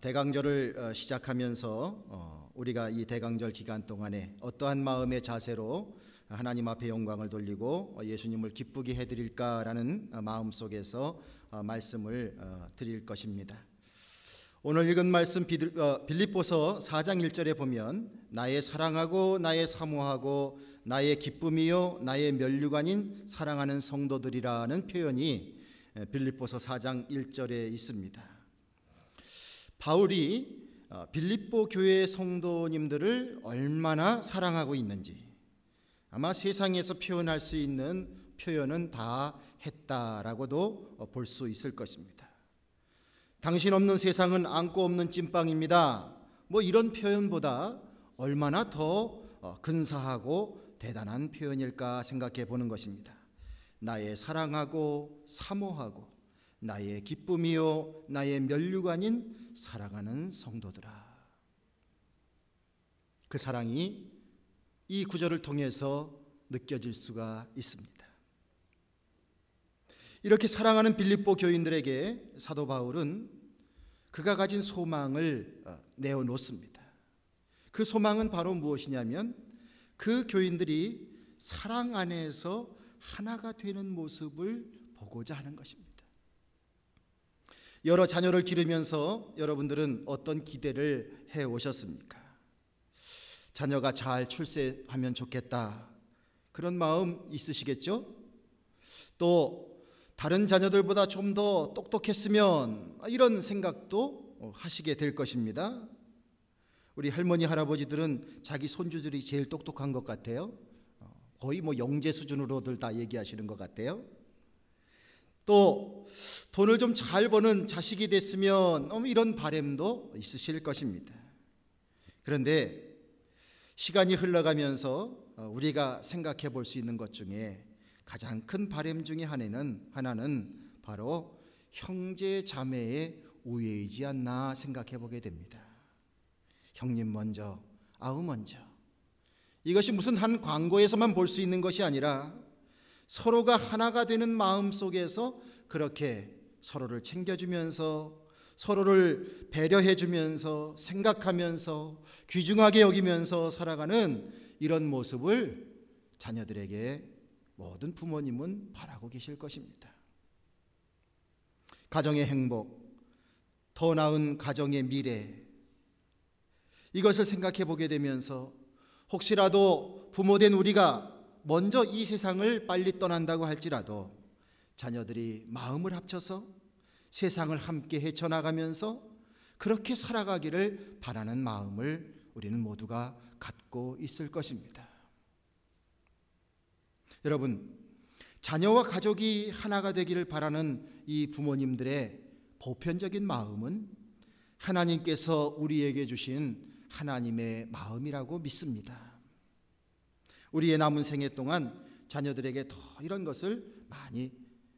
대강절을 시작하면서 우리가 이 대강절 기간 동안에 어떠한 마음의 자세로 하나님 앞에 영광을 돌리고 예수님을 기쁘게 해드릴까라는 마음 속에서 말씀을 드릴 것입니다. 오늘 읽은 말씀 빌립보서 4장 1절에 보면 나의 사랑하고 나의 사모하고 나의 기쁨이요 나의 면류관인 사랑하는 성도들이라는 표현이 빌립보서 4장 1절에 있습니다. 바울이 빌립보 교회의 성도님들을 얼마나 사랑하고 있는지 아마 세상에서 표현할 수 있는 표현은 다 했다라고도 볼 수 있을 것입니다. 당신 없는 세상은 안고 없는 찐빵입니다. 이런 표현보다 얼마나 더 근사하고 대단한 표현일까 생각해 보는 것입니다. 나의 사랑하고 사모하고 나의 기쁨이요 나의 면류관인 사랑하는 성도들아. 그 사랑이 이 구절을 통해서 느껴질 수가 있습니다. 이렇게 사랑하는 빌립보 교인들에게 사도 바울은 그가 가진 소망을 내어놓습니다. 그 소망은 바로 무엇이냐면 그 교인들이 사랑 안에서 하나가 되는 모습을 보고자 하는 것입니다. 여러 자녀를 기르면서 여러분들은 어떤 기대를 해오셨습니까? 자녀가 잘 출세하면 좋겠다, 그런 마음 있으시겠죠? 또 다른 자녀들보다 좀 더 똑똑했으면, 이런 생각도 하시게 될 것입니다. 우리 할머니 할아버지들은 자기 손주들이 제일 똑똑한 것 같아요. 거의 영재 수준으로들 다 얘기하시는 것 같아요. 또 돈을 좀 잘 버는 자식이 됐으면 이런 바람도 있으실 것입니다. 그런데 시간이 흘러가면서 우리가 생각해 볼 수 있는 것 중에 가장 큰 바람 중에 하나는 바로 형제 자매의 우애이지 않나 생각해 보게 됩니다. 형님 먼저, 아우 먼저. 이것이 무슨 한 광고에서만 볼 수 있는 것이 아니라 서로가 하나가 되는 마음 속에서 그렇게 서로를 챙겨주면서 서로를 배려해주면서 생각하면서 귀중하게 여기면서 살아가는 이런 모습을 자녀들에게 모든 부모님은 바라고 계실 것입니다. 가정의 행복, 더 나은 가정의 미래, 이것을 생각해 보게 되면서 혹시라도 부모된 우리가 먼저 이 세상을 빨리 떠난다고 할지라도 자녀들이 마음을 합쳐서 세상을 함께 헤쳐나가면서 그렇게 살아가기를 바라는 마음을 우리는 모두가 갖고 있을 것입니다. 여러분, 자녀와 가족이 하나가 되기를 바라는 이 부모님들의 보편적인 마음은 하나님께서 우리에게 주신 하나님의 마음이라고 믿습니다. 우리의 남은 생애 동안 자녀들에게 더 이런 것을 많이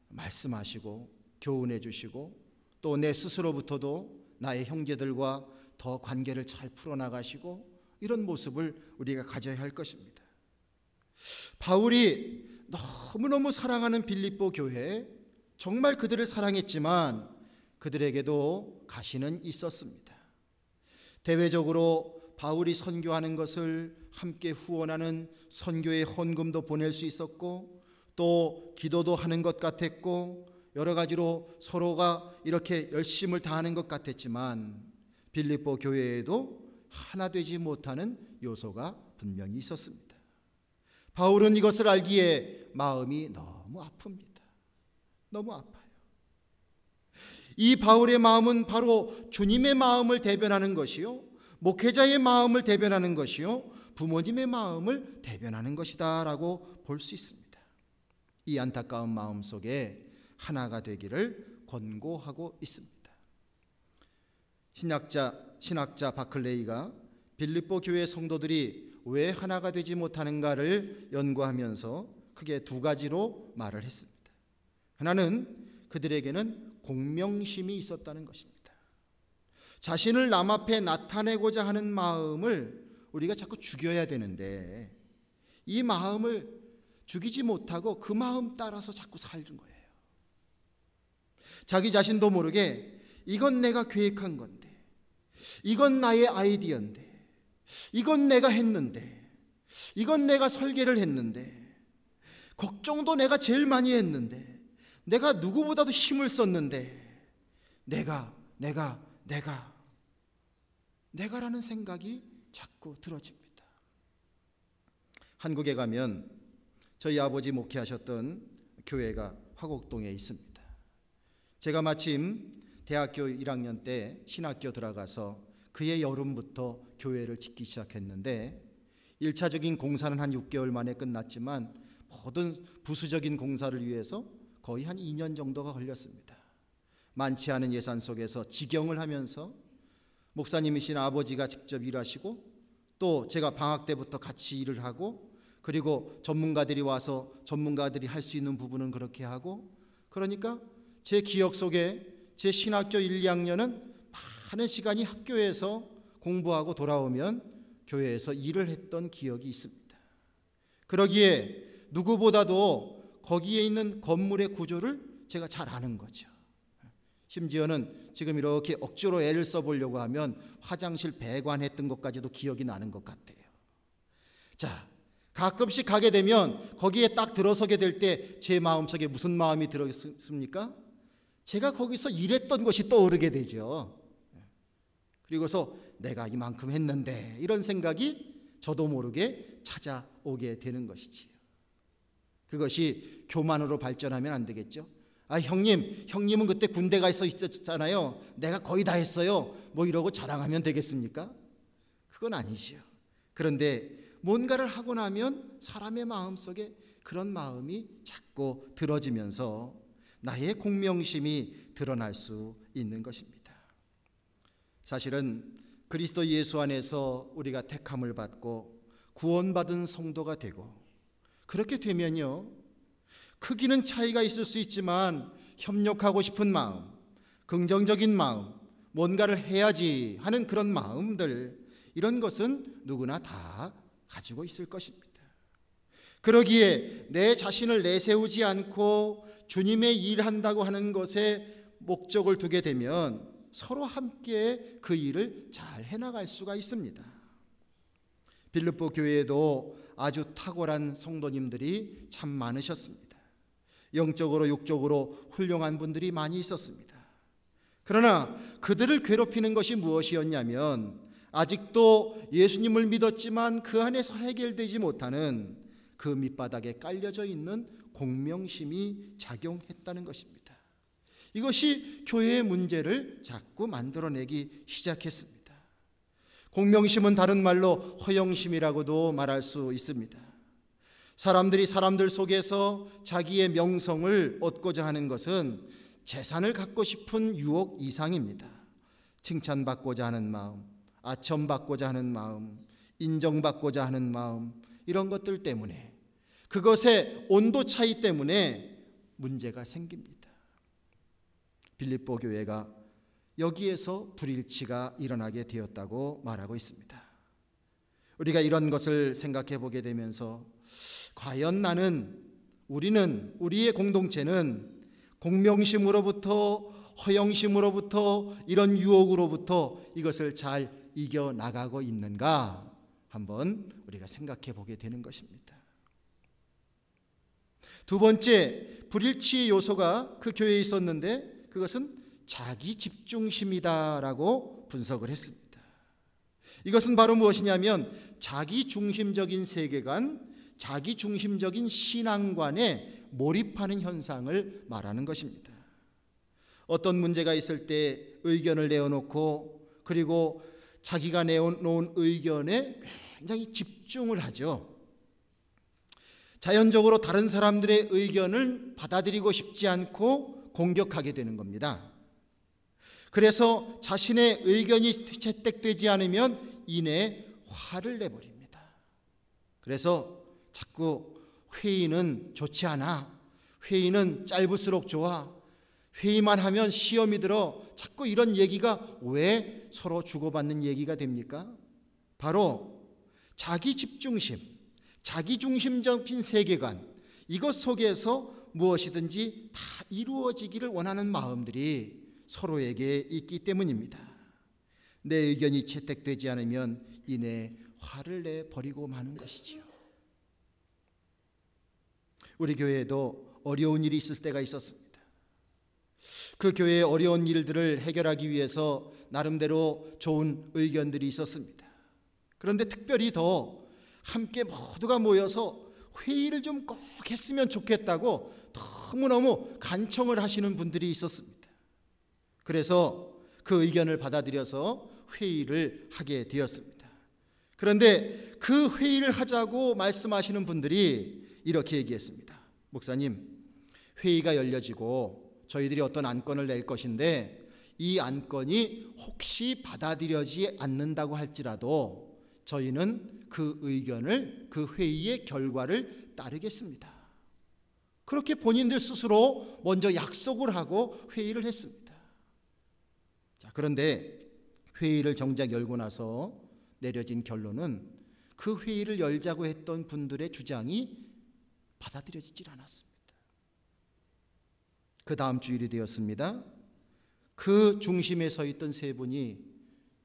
말씀하시고 교훈해 주시고 또 내 스스로부터도 나의 형제들과 더 관계를 잘 풀어나가시고 이런 모습을 우리가 가져야 할 것입니다. 바울이 너무너무 사랑하는 빌립보 교회, 정말 그들을 사랑했지만 그들에게도 가시는 있었습니다. 대외적으로 바울이 선교하는 것을 함께 후원하는 선교의 헌금도 보낼 수 있었고 또 기도도 하는 것 같았고 여러 가지로 서로가 이렇게 열심을 다하는 것 같았지만 빌립보 교회에도 하나 되지 못하는 요소가 분명히 있었습니다. 바울은 이것을 알기에 마음이 너무 아픕니다. 너무 아파요. 이 바울의 마음은 바로 주님의 마음을 대변하는 것이요, 목회자의 마음을 대변하는 것이요, 부모님의 마음을 대변하는 것이다 라고 볼 수 있습니다. 이 안타까운 마음 속에 하나가 되기를 권고하고 있습니다. 신학자 바클레이가 빌립보 교회 성도들이 왜 하나가 되지 못하는가를 연구하면서 크게 두 가지로 말을 했습니다. 하나는 그들에게는 공명심이 있었다는 것입니다. 자신을 남 앞에 나타내고자 하는 마음을 우리가 자꾸 죽여야 되는데 이 마음을 죽이지 못하고 그 마음 따라서 자꾸 살는 거예요. 자기 자신도 모르게 이건 내가 계획한 건데, 이건 나의 아이디어인데, 이건 내가 했는데, 이건 내가 설계를 했는데, 걱정도 내가 제일 많이 했는데, 내가 누구보다도 힘을 썼는데, 내가라는 생각이 자꾸 들어집니다. 한국에 가면 저희 아버지 목회하셨던 교회가 화곡동에 있습니다. 제가 마침 대학교 1학년 때 신학교 들어가서 그해 여름부터 교회를 짓기 시작했는데 1차적인 공사는 한 6개월 만에 끝났지만 모든 부수적인 공사를 위해서 거의 한 2년 정도가 걸렸습니다. 많지 않은 예산 속에서 직영을 하면서 목사님이신 아버지가 직접 일하시고 또 제가 방학 때부터 같이 일을 하고 그리고 전문가들이 와서 전문가들이 할 수 있는 부분은 그렇게 하고, 그러니까 제 기억 속에 제 신학교 1, 2학년은 많은 시간이 학교에서 공부하고 돌아오면 교회에서 일을 했던 기억이 있습니다. 그러기에 누구보다도 거기에 있는 건물의 구조를 제가 잘 아는 거죠. 심지어는 지금 이렇게 억지로 애를 써보려고 하면 화장실 배관했던 것까지도 기억이 나는 것 같아요. 자, 가끔씩 가게 되면 거기에 딱 들어서게 될 때 제 마음속에 무슨 마음이 들었습니까? 제가 거기서 일했던 것이 떠오르게 되죠. 그리고서 내가 이만큼 했는데 이런 생각이 저도 모르게 찾아오게 되는 것이지요. 그것이 교만으로 발전하면 안 되겠죠. 형님은 그때 군대 가 있었잖아요. 내가 거의 다 했어요. 뭐 이러고 자랑하면 되겠습니까? 그건 아니지요. 그런데 뭔가를 하고 나면 사람의 마음속에 그런 마음이 자꾸 들어지면서 나의 공명심이 드러날 수 있는 것입니다. 사실은 그리스도 예수 안에서 우리가 택함을 받고 구원받은 성도가 되고, 그렇게 되면요, 크기는 차이가 있을 수 있지만 협력하고 싶은 마음, 긍정적인 마음, 뭔가를 해야지 하는 그런 마음들, 이런 것은 누구나 다 가지고 있을 것입니다. 그러기에 내 자신을 내세우지 않고 주님의 일한다고 하는 것에 목적을 두게 되면 서로 함께 그 일을 잘 해나갈 수가 있습니다. 빌립보 교회에도 아주 탁월한 성도님들이 참 많으셨습니다. 영적으로 육적으로 훌륭한 분들이 많이 있었습니다. 그러나 그들을 괴롭히는 것이 무엇이었냐면 아직도 예수님을 믿었지만 그 안에서 해결되지 못하는 그 밑바닥에 깔려져 있는 공명심이 작용했다는 것입니다. 이것이 교회의 문제를 자꾸 만들어내기 시작했습니다. 공명심은 다른 말로 허영심이라고도 말할 수 있습니다. 사람들이 사람들 속에서 자기의 명성을 얻고자 하는 것은 재산을 갖고 싶은 유혹 이상입니다. 칭찬받고자 하는 마음, 아첨받고자 하는 마음, 인정받고자 하는 마음, 이런 것들 때문에, 그것의 온도 차이 때문에 문제가 생깁니다. 빌립보 교회가 여기에서 불일치가 일어나게 되었다고 말하고 있습니다. 우리가 이런 것을 생각해 보게 되면서 과연 우리의 공동체는 공명심으로부터 허영심으로부터 이런 유혹으로부터 이것을 잘 이겨나가고 있는가 한번 우리가 생각해 보게 되는 것입니다. 두 번째 불일치의 요소가 그 교회에 있었는데 그것은 자기 집중심이다라고 분석을 했습니다. 이것은 바로 무엇이냐면 자기 중심적인 세계관, 자기 중심적인 신앙관에 몰입하는 현상을 말하는 것입니다. 어떤 문제가 있을 때 의견을 내어놓고 그리고 자기가 내어놓은 의견에 굉장히 집중을 하죠. 자연적으로 다른 사람들의 의견을 받아들이고 싶지 않고 공격하게 되는 겁니다. 그래서 자신의 의견이 채택되지 않으면 이내 화를 내버립니다. 그래서 자꾸 회의는 좋지 않아, 회의는 짧을수록 좋아, 회의만 하면 시험이 들어, 자꾸 이런 얘기가 왜 서로 주고받는 얘기가 됩니까? 바로 자기 집중심, 자기 중심적인 세계관, 이것 속에서 무엇이든지 다 이루어지기를 원하는 마음들이 서로에게 있기 때문입니다. 내 의견이 채택되지 않으면 이내 화를 내 버리고 마는 것이지요. 우리 교회에도 어려운 일이 있을 때가 있었습니다. 그 교회의 어려운 일들을 해결하기 위해서 나름대로 좋은 의견들이 있었습니다. 그런데 특별히 더 함께 모두가 모여서 회의를 좀 꼭 했으면 좋겠다고 너무너무 간청을 하시는 분들이 있었습니다. 그래서 그 의견을 받아들여서 회의를 하게 되었습니다. 그런데 그 회의를 하자고 말씀하시는 분들이 이렇게 얘기했습니다. 목사님, 회의가 열려지고 저희들이 어떤 안건을 낼 것인데 이 안건이 혹시 받아들여지지 않는다고 할지라도 저희는 그 의견을, 그 회의의 결과를 따르겠습니다. 그렇게 본인들 스스로 먼저 약속을 하고 회의를 했습니다. 자, 그런데 회의를 정작 열고 나서 내려진 결론은 그 회의를 열자고 했던 분들의 주장이 받아들여지질 않았습니다. 그 다음 주일이 되었습니다. 그 중심에 서 있던 세 분이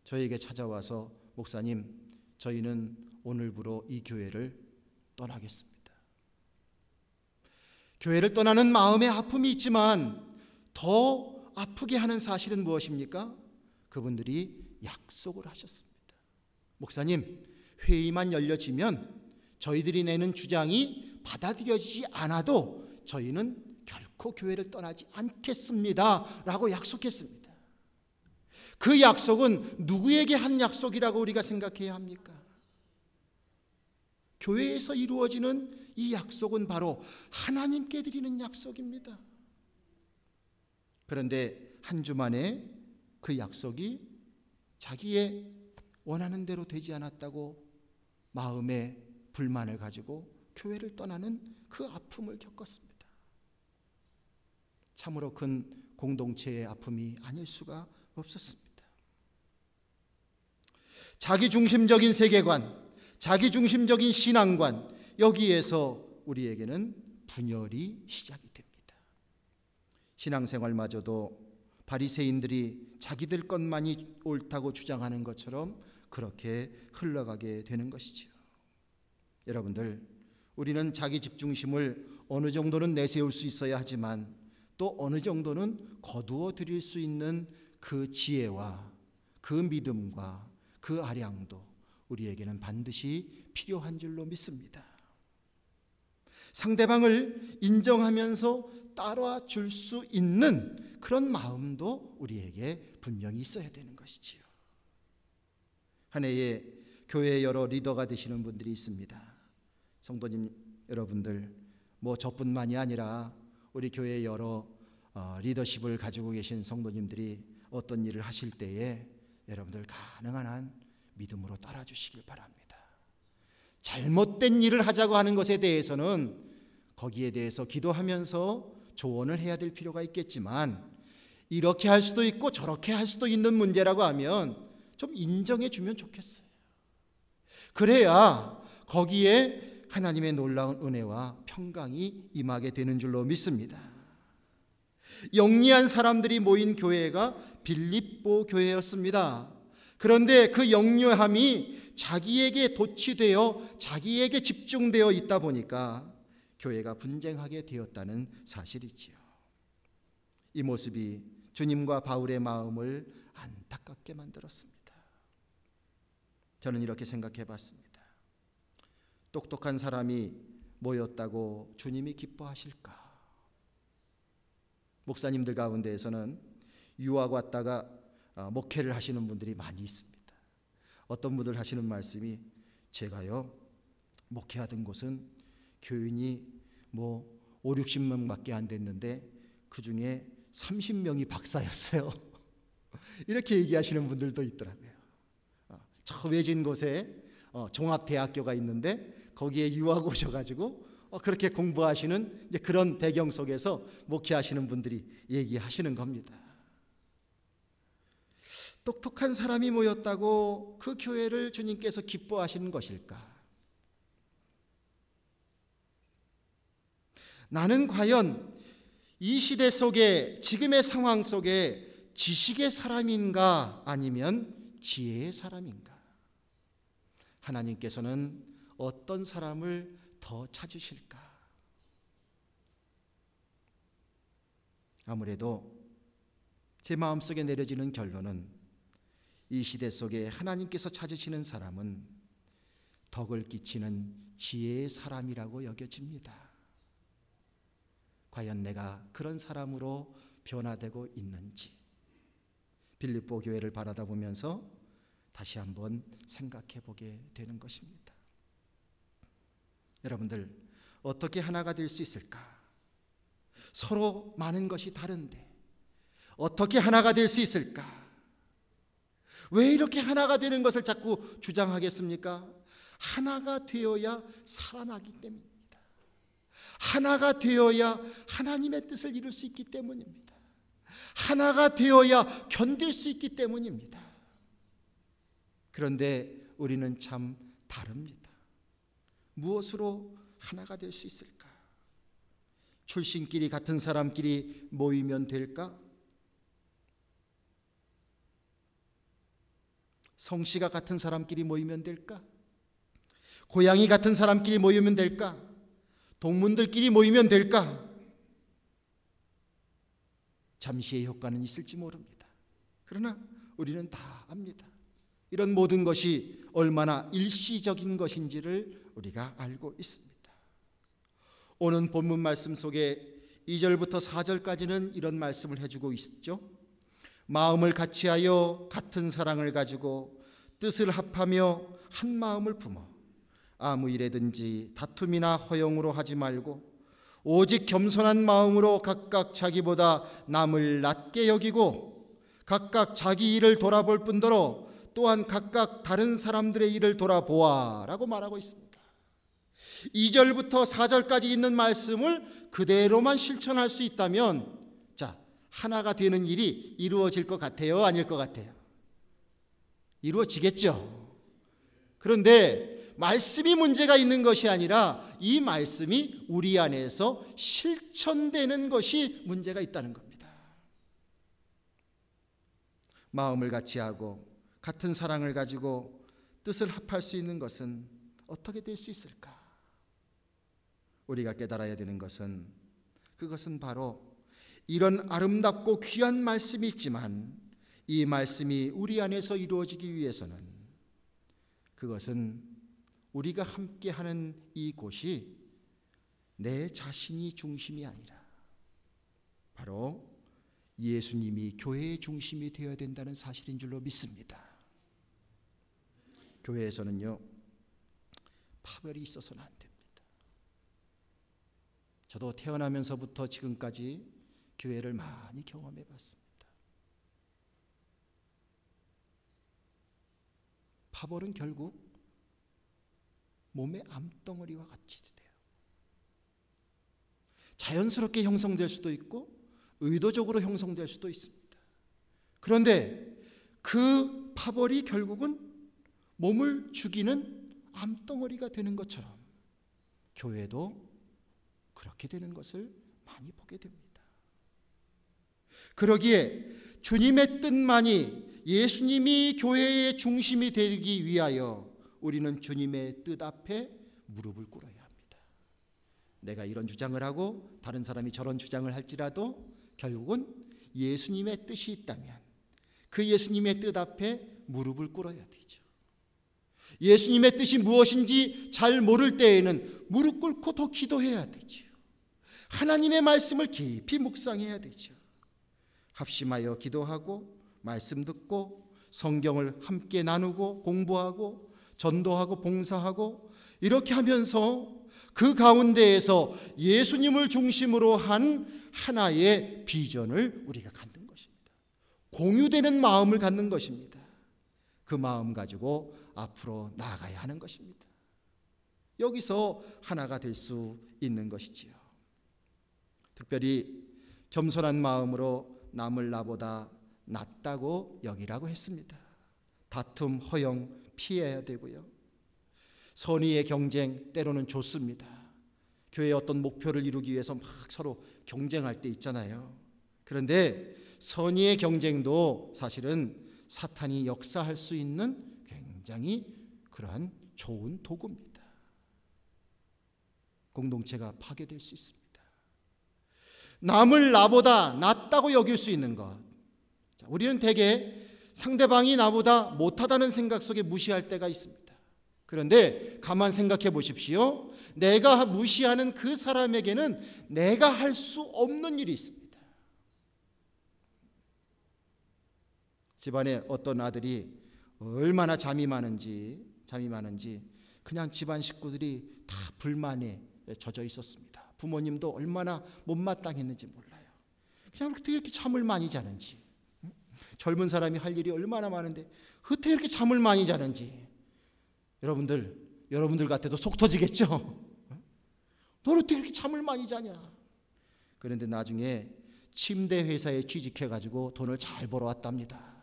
저에게 찾아와서 목사님, 저희는 오늘부로 이 교회를 떠나겠습니다. 교회를 떠나는 마음의 아픔이 있지만 더 아프게 하는 사실은 무엇입니까? 그분들이 약속을 하셨습니다. 목사님, 회의만 열려지면 저희들이 내는 주장이 받아들여지지 않아도 저희는 결코 교회를 떠나지 않겠습니다 라고 약속했습니다. 그 약속은 누구에게 한 약속이라고 우리가 생각해야 합니까? 교회에서 이루어지는 이 약속은 바로 하나님께 드리는 약속입니다. 그런데 한 주 만에 그 약속이 자기의 원하는 대로 되지 않았다고 마음에 불만을 가지고 교회를 떠나는 그 아픔을 겪었습니다. 참으로 큰 공동체의 아픔이 아닐 수가 없었습니다. 자기중심적인 세계관, 자기중심적인 신앙관, 여기에서 우리에게는 분열이 시작이 됩니다. 신앙생활마저도 바리새인들이 자기들 것만이 옳다고 주장하는 것처럼 그렇게 흘러가게 되는 것이죠. 여러분들, 우리는 자기 집중심을 어느 정도는 내세울 수 있어야 하지만 또 어느 정도는 거두어 드릴 수 있는 그 지혜와 그 믿음과 그 아량도 우리에게는 반드시 필요한 줄로 믿습니다. 상대방을 인정하면서 따라와 줄 수 있는 그런 마음도 우리에게 분명히 있어야 되는 것이지요. 한 해에 교회의 여러 리더가 되시는 분들이 있습니다. 성도님 여러분들, 뭐 저뿐만이 아니라 우리 교회의 여러 리더십을 가지고 계신 성도님들이 어떤 일을 하실 때에 여러분들 가능한 한 믿음으로 따라주시길 바랍니다. 잘못된 일을 하자고 하는 것에 대해서는 거기에 대해서 기도하면서 조언을 해야 될 필요가 있겠지만 이렇게 할 수도 있고 저렇게 할 수도 있는 문제라고 하면 좀 인정해 주면 좋겠어요. 그래야 거기에 하나님의 놀라운 은혜와 평강이 임하게 되는 줄로 믿습니다. 영리한 사람들이 모인 교회가 빌립보 교회였습니다. 그런데 그 영리함이 자기에게 도취되어 자기에게 집중되어 있다 보니까 교회가 분쟁하게 되었다는 사실이지요. 이 모습이 주님과 바울의 마음을 안타깝게 만들었습니다. 저는 이렇게 생각해 봤습니다. 똑똑한 사람이 모였다고 주님이 기뻐하실까? 목사님들 가운데에서는 유학 왔다가 목회를 하시는 분들이 많이 있습니다. 어떤 분들 하시는 말씀이, 제가요 목회하던 곳은 교인이 뭐 5, 60명밖에 안 됐는데 그 중에 30명이 박사였어요. 이렇게 얘기하시는 분들도 있더라고요. 저 외진 곳에 종합대학교가 있는데 거기에 유학 오셔가지고 그렇게 공부하시는 이제 그런 배경 속에서 목회하시는 분들이 얘기하시는 겁니다. 똑똑한 사람이 모였다고 그 교회를 주님께서 기뻐하시는 것일까? 나는 과연 이 시대 속에, 지금의 상황 속에 지식의 사람인가 아니면 지혜의 사람인가? 하나님께서는 어떤 사람을 더 찾으실까? 아무래도 제 마음속에 내려지는 결론은 이 시대 속에 하나님께서 찾으시는 사람은 덕을 끼치는 지혜의 사람이라고 여겨집니다. 과연 내가 그런 사람으로 변화되고 있는지 빌립보 교회를 바라다 보면서 다시 한번 생각해 보게 되는 것입니다. 여러분들, 어떻게 하나가 될 수 있을까? 서로 많은 것이 다른데 어떻게 하나가 될 수 있을까? 왜 이렇게 하나가 되는 것을 자꾸 주장하겠습니까? 하나가 되어야 살아나기 때문입니다. 하나가 되어야 하나님의 뜻을 이룰 수 있기 때문입니다. 하나가 되어야 견딜 수 있기 때문입니다. 그런데 우리는 참 다릅니다. 무엇으로 하나가 될 수 있을까? 출신끼리 같은 사람끼리 모이면 될까? 성씨가 같은 사람끼리 모이면 될까? 고향이 같은 사람끼리 모이면 될까? 동문들끼리 모이면 될까? 잠시의 효과는 있을지 모릅니다. 그러나 우리는 다 압니다. 이런 모든 것이 얼마나 일시적인 것인지를 우리가 알고 있습니다. 오늘 본문 말씀 속에 2절부터 4절까지는 이런 말씀을 해주고 있죠. 마음을 같이하여 같은 사랑을 가지고 뜻을 합하며 한 마음을 품어 아무 일에든지 다툼이나 허용으로 하지 말고 오직 겸손한 마음으로 각각 자기보다 남을 낮게 여기고 각각 자기 일을 돌아볼 뿐더러 또한 각각 다른 사람들의 일을 돌아보아라고 말하고 있습니다. 2절부터 4절까지 있는 말씀을 그대로만 실천할 수 있다면 자, 하나가 되는 일이 이루어질 것 같아요? 아닐 것 같아요? 이루어지겠죠. 그런데 말씀이 문제가 있는 것이 아니라 이 말씀이 우리 안에서 실천되는 것이 문제가 있다는 겁니다. 마음을 같이 하고 같은 사랑을 가지고 뜻을 합할 수 있는 것은 어떻게 될 수 있을까? 우리가 깨달아야 되는 것은 그것은 바로 이런 아름답고 귀한 말씀이 있지만 이 말씀이 우리 안에서 이루어지기 위해서는 그것은 우리가 함께하는 이곳이 내 자신이 중심이 아니라 바로 예수님이 교회의 중심이 되어야 된다는 사실인 줄로 믿습니다. 교회에서는요, 파벌이 있어서는 안 됩니다. 저도 태어나면서부터 지금까지 교회를 많이 경험해 봤습니다. 파벌은 결국 몸의 암덩어리와 같이 돼요. 자연스럽게 형성될 수도 있고 의도적으로 형성될 수도 있습니다. 그런데 그 파벌이 결국은 몸을 죽이는 암덩어리가 되는 것처럼 교회도 그렇게 되는 것을 많이 보게 됩니다. 그러기에 주님의 뜻만이 예수님이 교회의 중심이 되기 위하여 우리는 주님의 뜻 앞에 무릎을 꿇어야 합니다. 내가 이런 주장을 하고 다른 사람이 저런 주장을 할지라도 결국은 예수님의 뜻이 있다면 그 예수님의 뜻 앞에 무릎을 꿇어야 되죠. 예수님의 뜻이 무엇인지 잘 모를 때에는 무릎 꿇고 더 기도해야 되죠. 하나님의 말씀을 깊이 묵상해야 되죠. 합심하여 기도하고 말씀 듣고 성경을 함께 나누고 공부하고 전도하고 봉사하고 이렇게 하면서 그 가운데에서 예수님을 중심으로 한 하나의 비전을 우리가 갖는 것입니다. 공유되는 마음을 갖는 것입니다. 그 마음 가지고 앞으로 나아가야 하는 것입니다. 여기서 하나가 될 수 있는 것이지요. 특별히 겸손한 마음으로 남을 나보다 낫다고 여기라고 했습니다. 다툼, 허용 피해야 되고요. 선의의 경쟁 때로는 좋습니다. 교회의 어떤 목표를 이루기 위해서 막 서로 경쟁할 때 있잖아요. 그런데 선의의 경쟁도 사실은 사탄이 역사할 수 있는 굉장히 그러한 좋은 도구입니다. 공동체가 파괴될 수 있습니다. 남을 나보다 낫다고 여길 수 있는 것. 우리는 대개 상대방이 나보다 못하다는 생각 속에 무시할 때가 있습니다. 그런데 가만 생각해 보십시오. 내가 무시하는 그 사람에게는 내가 할 수 없는 일이 있습니다. 집안에 어떤 아들이 얼마나 잠이 많은지 그냥 집안 식구들이 다 불만에 젖어 있었습니다. 부모님도 얼마나 못마땅했는지 몰라요. 그냥 어떻게 이렇게 잠을 많이 자는지, 젊은 사람이 할 일이 얼마나 많은데 어떻게 이렇게 잠을 많이 자는지. 여러분들 같아도 속 터지겠죠. 너는 어떻게 이렇게 잠을 많이 자냐. 그런데 나중에 침대 회사에 취직해가지고 돈을 잘 벌어왔답니다.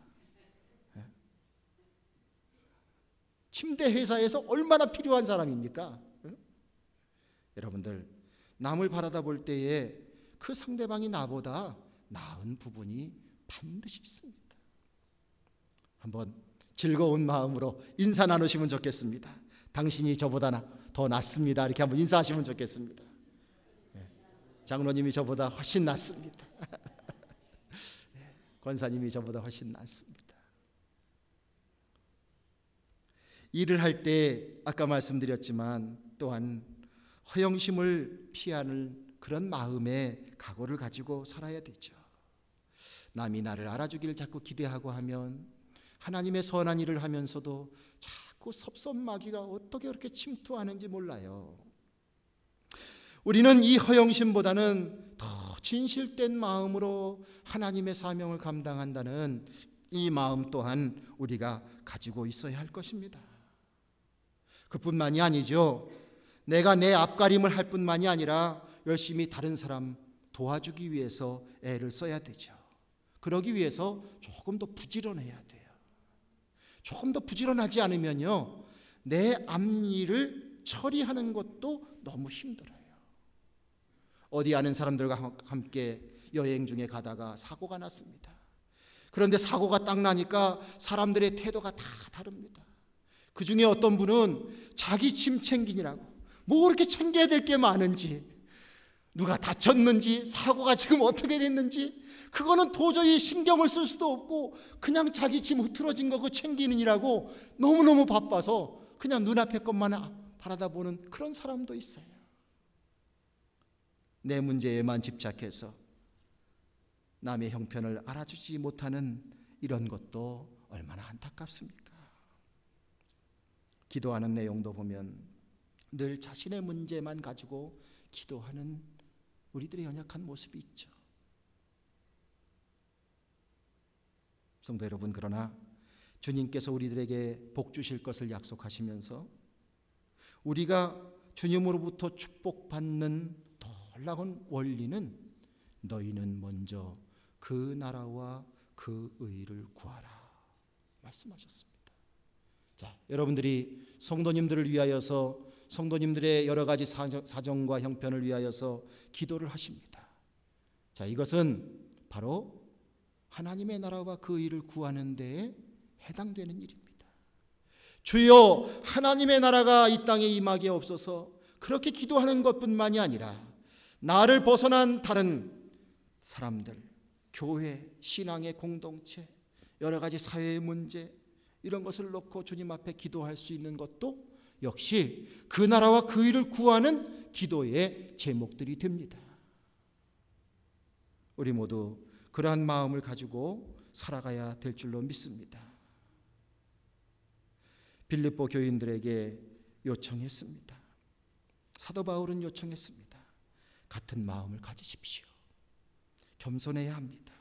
침대 회사에서 얼마나 필요한 사람입니까? 여러분들, 남을 바라다 볼 때에 그 상대방이 나보다 나은 부분이 반드시 있습니다. 한번 즐거운 마음으로 인사 나누시면 좋겠습니다. 당신이 저보다 더 낫습니다. 이렇게 한번 인사하시면 좋겠습니다. 장로님이 저보다 훨씬 낫습니다. 권사님이 저보다 훨씬 낫습니다. 일을 할 때 아까 말씀드렸지만 또한 허영심을 피하는 그런 마음의 각오를 가지고 살아야 되죠. 남이 나를 알아주기를 자꾸 기대하고 하면 하나님의 선한 일을 하면서도 자꾸 섭섭마귀가 어떻게 그렇게 침투하는지 몰라요. 우리는 이 허영심보다는 더 진실된 마음으로 하나님의 사명을 감당한다는 이 마음 또한 우리가 가지고 있어야 할 것입니다. 그뿐만이 아니죠. 내가 내 앞가림을 할 뿐만이 아니라 열심히 다른 사람 도와주기 위해서 애를 써야 되죠. 그러기 위해서 조금 더 부지런해야 돼요. 조금 더 부지런하지 않으면요, 내 앞일을 처리하는 것도 너무 힘들어요. 어디 아는 사람들과 함께 여행 중에 가다가 사고가 났습니다. 그런데 사고가 딱 나니까 사람들의 태도가 다 다릅니다. 그 중에 어떤 분은 자기 짐 챙기느라고 뭐 그렇게 챙겨야 될 게 많은지, 누가 다쳤는지, 사고가 지금 어떻게 됐는지 그거는 도저히 신경을 쓸 수도 없고 그냥 자기 짐 흐트러진 거 그거 챙기느라고 너무너무 바빠서 그냥 눈앞에 것만 바라다보는 그런 사람도 있어요. 내 문제에만 집착해서 남의 형편을 알아주지 못하는 이런 것도 얼마나 안타깝습니까? 기도하는 내용도 보면 늘 자신의 문제만 가지고 기도하는 우리들의 연약한 모습이 있죠. 성도 여러분, 그러나 주님께서 우리들에게 복 주실 것을 약속하시면서 우리가 주님으로부터 축복받는 놀라운 원리는 너희는 먼저 그 나라와 그 의를 구하라 말씀하셨습니다. 자, 여러분들이 성도님들을 위하여서, 성도님들의 여러 가지 사정과 형편을 위하여서 기도를 하십니다. 자, 이것은 바로 하나님의 나라와 그 의를 구하는 데에 해당되는 일입니다. 주여 하나님의 나라가 이 땅에 임하게 없어서 그렇게 기도하는 것뿐만이 아니라 나를 벗어난 다른 사람들, 교회, 신앙의 공동체, 여러 가지 사회의 문제, 이런 것을 놓고 주님 앞에 기도할 수 있는 것도 역시 그 나라와 그 일을 구하는 기도의 제목들이 됩니다. 우리 모두 그러한 마음을 가지고 살아가야 될 줄로 믿습니다. 빌립보 교인들에게 요청했습니다. 사도 바울은 요청했습니다. 같은 마음을 가지십시오. 겸손해야 합니다.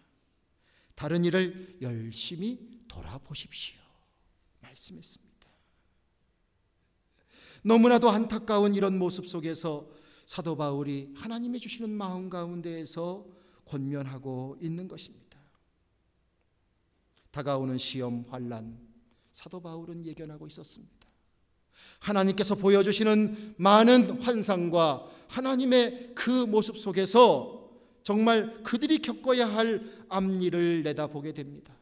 다른 일을 열심히 돌아보십시오. 말씀했습니다. 너무나도 안타까운 이런 모습 속에서 사도 바울이 하나님이 주시는 마음 가운데에서 권면하고 있는 것입니다. 다가오는 시험, 환난, 사도 바울은 예견하고 있었습니다. 하나님께서 보여주시는 많은 환상과 하나님의 그 모습 속에서 정말 그들이 겪어야 할 앞일을 내다보게 됩니다.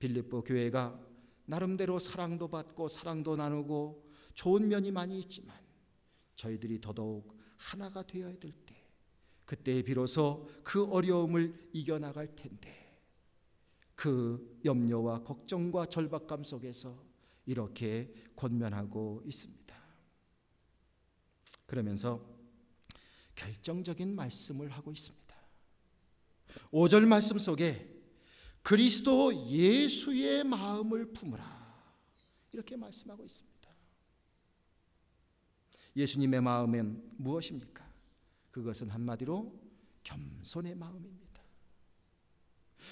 빌립보 교회가 나름대로 사랑도 받고 사랑도 나누고 좋은 면이 많이 있지만 저희들이 더더욱 하나가 되어야 될 때, 그때 비로소 그 어려움을 이겨나갈 텐데, 그 염려와 걱정과 절박감 속에서 이렇게 권면하고 있습니다. 그러면서 결정적인 말씀을 하고 있습니다. 5절 말씀 속에 그리스도 예수의 마음을 품으라, 이렇게 말씀하고 있습니다. 예수님의 마음은 무엇입니까? 그것은 한마디로 겸손의 마음입니다.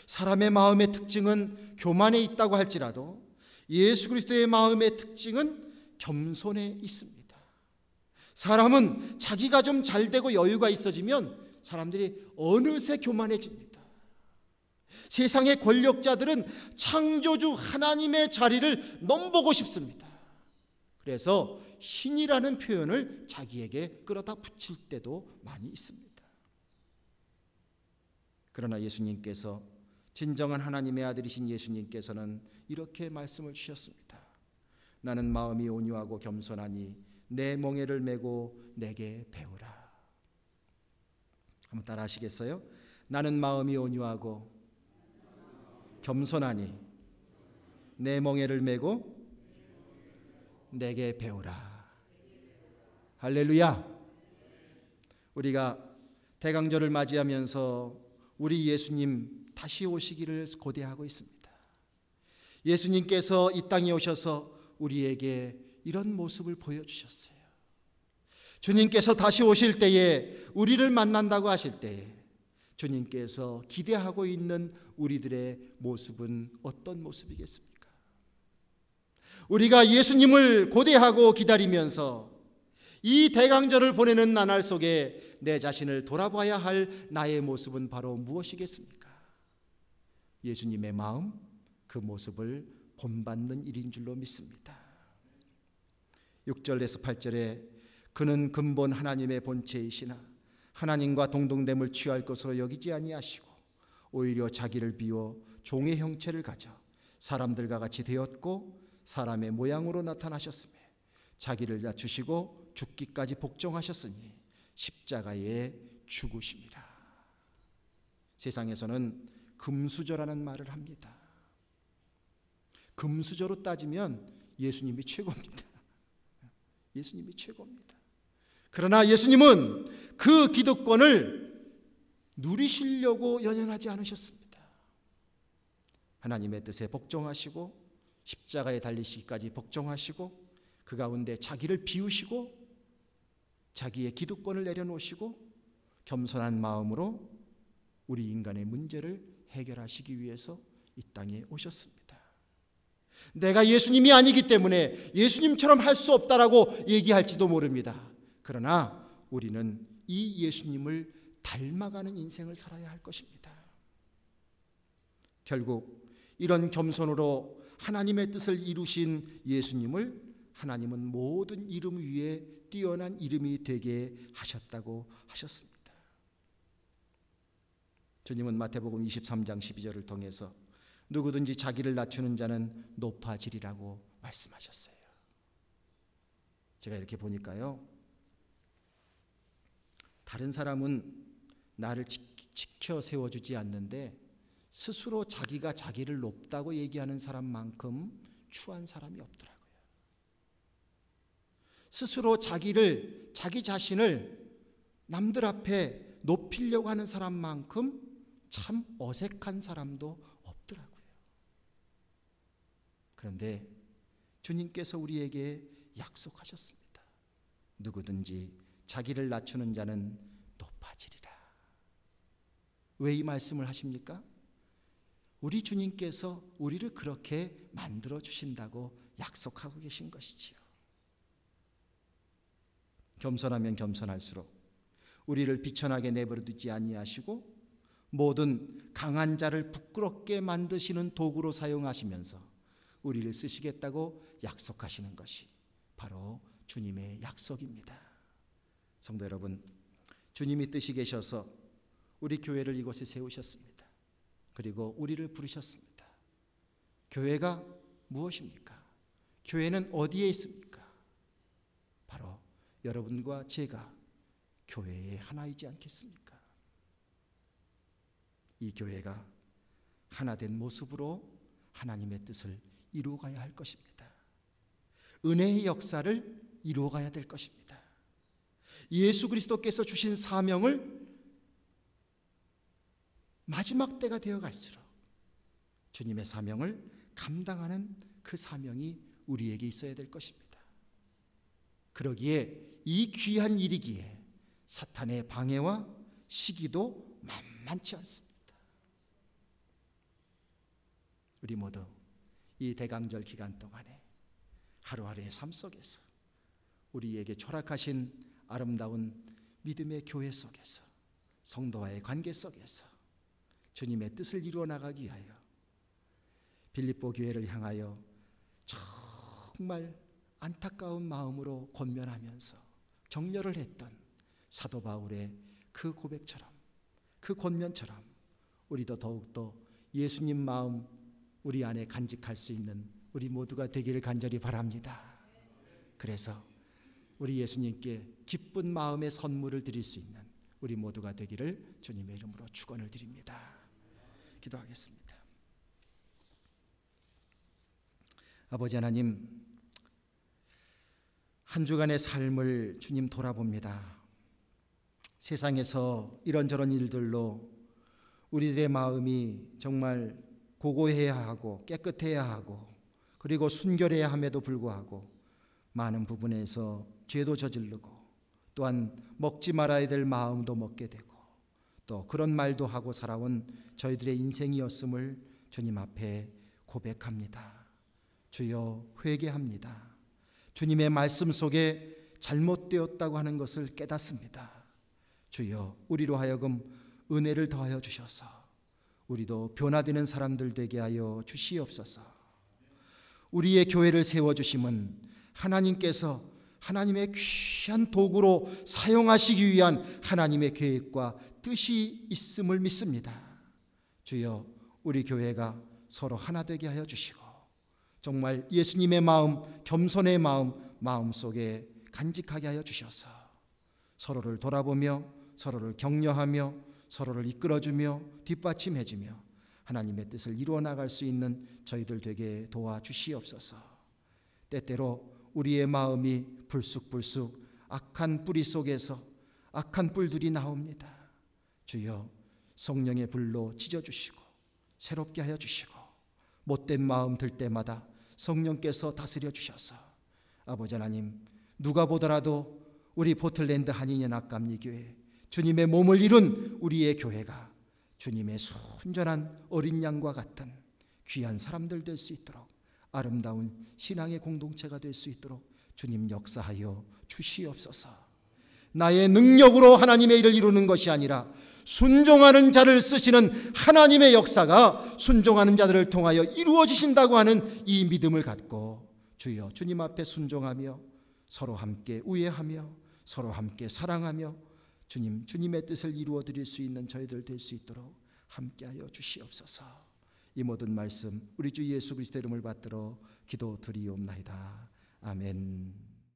사람의 마음의 특징은 교만에 있다고 할지라도 예수 그리스도의 마음의 특징은 겸손에 있습니다. 사람은 자기가 좀 잘되고 여유가 있어지면 사람들이 어느새 교만해집니다. 세상의 권력자들은 창조주 하나님의 자리를 넘보고 싶습니다. 그래서 신이라는 표현을 자기에게 끌어다 붙일 때도 많이 있습니다. 그러나 예수님께서, 진정한 하나님의 아들이신 예수님께서는 이렇게 말씀을 주셨습니다. 나는 마음이 온유하고 겸손하니 내 멍에를 메고 내게 배우라. 한번 따라 하시겠어요? 나는 마음이 온유하고 겸손하니 내 멍에를 메고 내게 배우라. 할렐루야. 우리가 대강절을 맞이하면서 우리 예수님 다시 오시기를 고대하고 있습니다. 예수님께서 이 땅에 오셔서 우리에게 이런 모습을 보여주셨어요. 주님께서 다시 오실 때에, 우리를 만난다고 하실 때에 주님께서 기대하고 있는 우리들의 모습은 어떤 모습이겠습니까? 우리가 예수님을 고대하고 기다리면서 이 대강절을 보내는 나날 속에 내 자신을 돌아봐야 할 나의 모습은 바로 무엇이겠습니까? 예수님의 마음, 그 모습을 본받는 일인 줄로 믿습니다. 6절에서 8절에 그는 근본 하나님의 본체이시나 하나님과 동등됨을 취할 것으로 여기지 아니하시고 오히려 자기를 비워 종의 형체를 가져 사람들과 같이 되었고 사람의 모양으로 나타나셨으며 자기를 낮추시고 죽기까지 복종하셨으니 십자가에 죽으심이라. 세상에서는 금수저라는 말을 합니다. 금수저로 따지면 예수님이 최고입니다. 예수님이 최고입니다. 그러나 예수님은 그 기득권을 누리시려고 연연하지 않으셨습니다. 하나님의 뜻에 복종하시고 십자가에 달리시기까지 복종하시고 그 가운데 자기를 비우시고 자기의 기득권을 내려놓으시고 겸손한 마음으로 우리 인간의 문제를 해결하시기 위해서 이 땅에 오셨습니다. 내가 예수님이 아니기 때문에 예수님처럼 할 수 없다라고 얘기할지도 모릅니다. 그러나 우리는 이 예수님을 닮아가는 인생을 살아야 할 것입니다. 결국 이런 겸손으로 하나님의 뜻을 이루신 예수님을 하나님은 모든 이름 위에 뛰어난 이름이 되게 하셨다고 하셨습니다. 주님은 마태복음 23장 12절을 통해서 누구든지 자기를 낮추는 자는 높아지리라고 말씀하셨어요. 제가 이렇게 보니까요, 다른 사람은 나를 지켜 세워주지 않는데 스스로 자기가 자기를 높다고 얘기하는 사람만큼 추한 사람이 없더라고요. 스스로 자기 자신을 남들 앞에 높이려고 하는 사람만큼 참 어색한 사람도 없더라고요. 그런데 주님께서 우리에게 약속하셨습니다. 누구든지 자기를 낮추는 자는 높아지리라. 왜 이 말씀을 하십니까? 우리 주님께서 우리를 그렇게 만들어 주신다고 약속하고 계신 것이지요. 겸손하면 겸손할수록 우리를 비천하게 내버려 두지 아니하시고 모든 강한 자를 부끄럽게 만드시는 도구로 사용하시면서 우리를 쓰시겠다고 약속하시는 것이 바로 주님의 약속입니다. 성도 여러분, 주님이 뜻이 계셔서 우리 교회를 이곳에 세우셨습니다. 그리고 우리를 부르셨습니다. 교회가 무엇입니까? 교회는 어디에 있습니까? 바로 여러분과 제가 교회의 하나이지 않겠습니까? 이 교회가 하나된 모습으로 하나님의 뜻을 이루어가야 할 것입니다. 은혜의 역사를 이루어가야 될 것입니다. 예수 그리스도께서 주신 사명을 마지막 때가 되어 갈수록 주님의 사명을 감당하는 그 사명이 우리에게 있어야 될 것입니다. 그러기에 이 귀한 일이기에 사탄의 방해와 시기도 만만치 않습니다. 우리 모두 이 대강절 기간 동안에 하루하루의 삶 속에서 우리에게 초락하신 아름다운 믿음의 교회 속에서 성도와의 관계 속에서 주님의 뜻을 이루어 나가기 위하여 빌립보 교회를 향하여 정말 안타까운 마음으로 권면하면서 격려를 했던 사도 바울의 그 고백처럼, 그 권면처럼 우리도 더욱더 예수님 마음 우리 안에 간직할 수 있는 우리 모두가 되기를 간절히 바랍니다. 그래서 우리 예수님께 기쁜 마음의 선물을 드릴 수 있는 우리 모두가 되기를 주님의 이름으로 축원을 드립니다. 기도하겠습니다. 아버지 하나님, 한 주간의 삶을 주님 돌아봅니다. 세상에서 이런저런 일들로 우리들의 마음이 정말 고고해야 하고 깨끗해야 하고 그리고 순결해야 함에도 불구하고 많은 부분에서 죄도 저지르고 또한 먹지 말아야 될 마음도 먹게 되고 또 그런 말도 하고 살아온 저희들의 인생이었음을 주님 앞에 고백합니다. 주여, 회개합니다. 주님의 말씀 속에 잘못되었다고 하는 것을 깨닫습니다. 주여, 우리로 하여금 은혜를 더하여 주셔서 우리도 변화되는 사람들 되게 하여 주시옵소서. 우리의 교회를 세워주심은 하나님께서 하나님의 귀한 도구로 사용하시기 위한 하나님의 계획과 뜻이 있음을 믿습니다. 주여, 우리 교회가 서로 하나 되게 하여 주시고 정말 예수님의 마음, 겸손의 마음 속에 간직하게 하여 주셔서 서로를 돌아보며 서로를 격려하며 서로를 이끌어주며 뒷받침해주며 하나님의 뜻을 이루어 나갈 수 있는 저희들 되게 도와주시옵소서. 때때로 우리의 마음이 불쑥불쑥 악한 뿌리 속에서 악한 뿔들이 나옵니다. 주여, 성령의 불로 찢어주시고 새롭게 하여 주시고 못된 마음 들 때마다 성령께서 다스려 주셔서 아버지 하나님, 누가 보더라도 우리 포틀랜드 한인연합감리교회 주님의 몸을 이룬 우리의 교회가 주님의 순전한 어린 양과 같은 귀한 사람들 될 수 있도록 아름다운 신앙의 공동체가 될 수 있도록 주님 역사하여 주시옵소서. 나의 능력으로 하나님의 일을 이루는 것이 아니라 순종하는 자를 쓰시는 하나님의 역사가 순종하는 자들을 통하여 이루어지신다고 하는 이 믿음을 갖고 주여, 주님 앞에 순종하며 서로 함께 우애하며 서로 함께 사랑하며 주님의 뜻을 이루어 드릴 수 있는 저희들 될 수 있도록 함께하여 주시옵소서. 이 모든 말씀 우리 주 예수 그리스도의 이름을 받들어 기도드리옵나이다. 아멘.